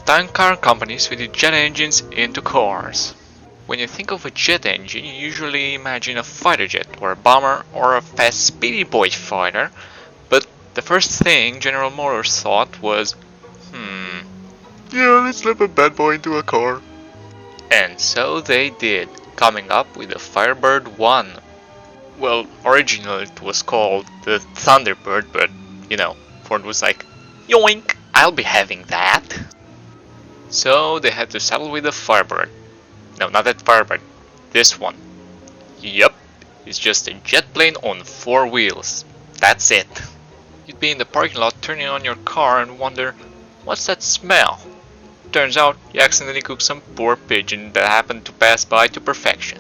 time car companies fitted jet engines into cars. When you think of a jet engine, you usually imagine a fighter jet, or a bomber, or a fast speedy boy fighter, but the first thing General Motors thought was, yeah, let's slap a bad boy into a car. And so they did, coming up with the Firebird 1. Well, originally it was called the Thunderbird, but, Ford was like, yoink, I'll be having that. So they had to settle with the Firebird. No, not that Firebird, this one. Yup, it's just a jet plane on 4 wheels. That's it. You'd be in the parking lot turning on your car and wonder, what's that smell? Turns out you accidentally cooked some poor pigeon that happened to pass by to perfection.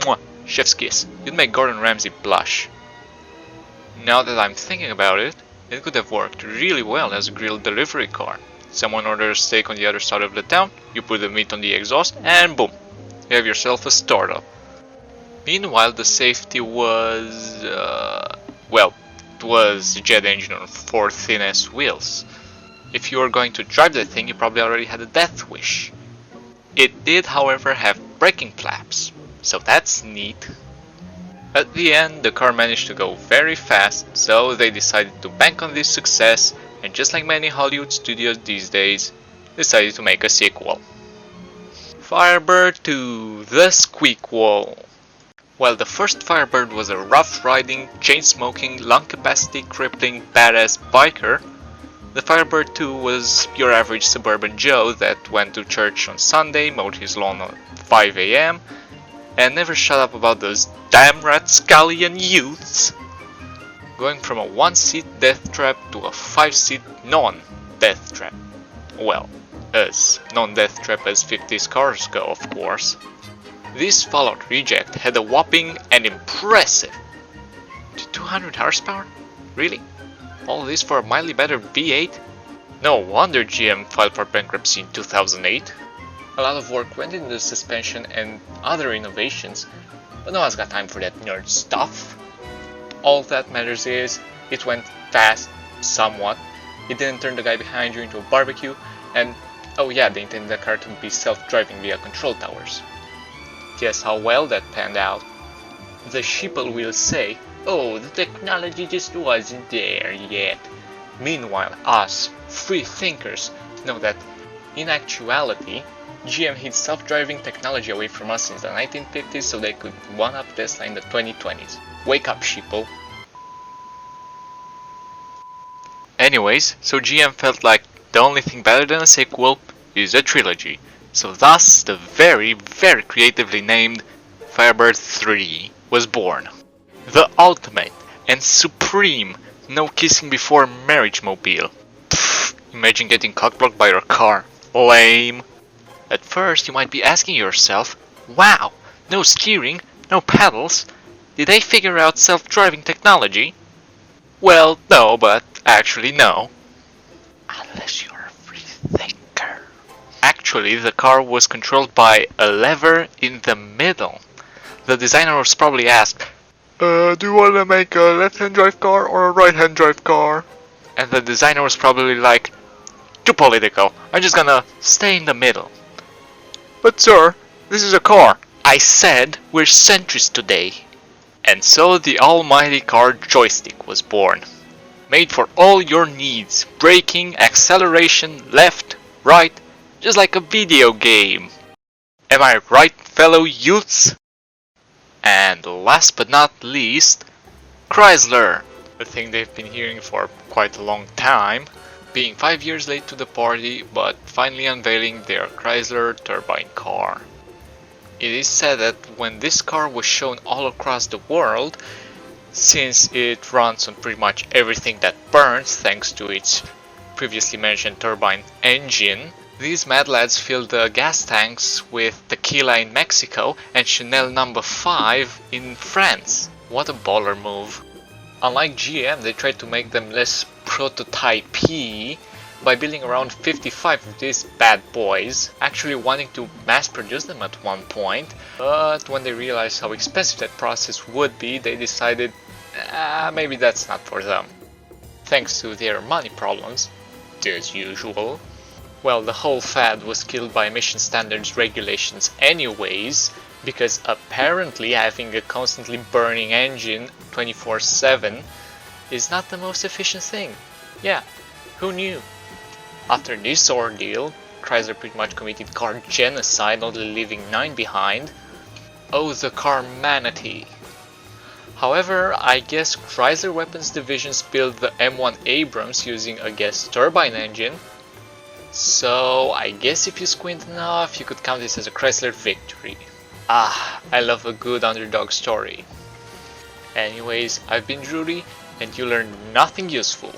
Mwah, chef's kiss. You'd make Gordon Ramsay blush. Now that I'm thinking about it, it could have worked really well as a grilled delivery car. Someone orders a steak on the other side of the town, you put the meat on the exhaust, and boom, you have yourself a startup. Meanwhile, the safety was, it was a jet engine on 4 thin-ass wheels. If you were going to drive that thing, you probably already had a death wish. It did, however, have braking flaps, so that's neat. At the end, the car managed to go very fast, so they decided to bank on this success, and just like many Hollywood studios these days, decided to make a sequel. Firebird 2: The Squeakwall. While the first Firebird was a rough-riding, chain-smoking, lung-capacity crippling badass biker, the Firebird 2 was your average suburban Joe that went to church on Sunday, mowed his lawn at 5 AM, and never shut up about those damn rapscallion youths. Going from a 1-seat death trap to a 5-seat non-death trap. Well, as non-death trap as 50s cars go, of course. This Fallout Reject had a whopping and impressive 200 horsepower? Really? All this for a mildly better V8? No wonder GM filed for bankruptcy in 2008. A lot of work went into the suspension and other innovations, but no one's got time for that nerd stuff. All that matters is, it went fast, somewhat, it didn't turn the guy behind you into a barbecue, and oh yeah, they intended the car to be self-driving via control towers. Guess how well that panned out. The sheeple will say, oh, the technology just wasn't there yet. Meanwhile, us, free thinkers, know that, in actuality, GM hid self-driving technology away from us since the 1950s so they could one-up Tesla in the 2020s. Wake up, sheeple. Anyways, so GM felt like the only thing better than a sequel is a trilogy. So thus, the very, very creatively named Firebird 3 was born. The ultimate and supreme no kissing before marriage mobile. Pfft, imagine getting cockblocked by your car. Lame. At first you might be asking yourself, wow, no steering, no pedals, did they figure out self-driving technology? Well, no, but actually no. Unless you're a free thinker. Actually, the car was controlled by a lever in the middle. The designer was probably asked, do you want to make a left-hand drive car or a right-hand drive car? And the designer was probably like, too political, I'm just gonna stay in the middle. But sir, this is a car. I said we're centrist today. And so the almighty car joystick was born. Made for all your needs, braking, acceleration, left, right, just like a video game. Am I right, fellow youths? And last but not least, Chrysler, a thing they've been hearing for quite a long time, being 5 years late to the party but finally unveiling their Chrysler Turbine car. It is said that when this car was shown all across the world, since it runs on pretty much everything that burns thanks to its previously mentioned turbine engine, these mad lads filled the gas tanks with tequila in Mexico and Chanel No. 5 in France. What a baller move. Unlike GM, they tried to make them less prototype-y by building around 55 of these bad boys, actually wanting to mass produce them at one point, but when they realized how expensive that process would be, they decided maybe that's not for them. Thanks to their money problems, as usual. Well, the whole fad was killed by emission standards regulations anyways, because apparently having a constantly burning engine 24/7 is not the most efficient thing. Yeah, who knew? After this ordeal, Chrysler pretty much committed car genocide, only leaving 9 behind. Oh, the car manatee. However, I guess Chrysler Weapons Divisions built the M1 Abrams using a gas turbine engine, so I guess if you squint enough, you could count this as a Chrysler victory. Ah, I love a good underdog story. Anyways, I've been Drury, and you learned nothing useful.